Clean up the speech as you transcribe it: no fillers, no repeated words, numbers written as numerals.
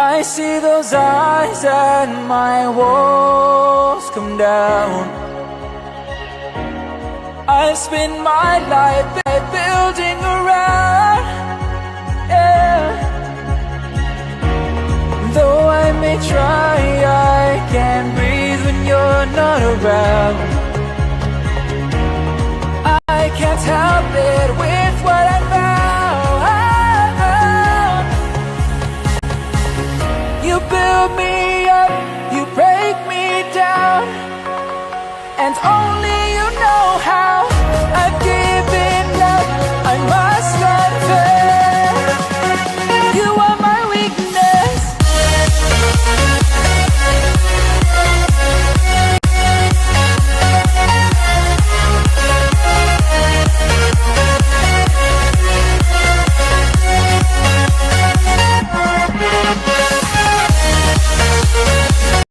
I see those eyes and my walls come down. I spend my life building around, yeah. Though I may try, I can't breathe when you're not around. I can't help it with what I found. You build me up, you break me down, and only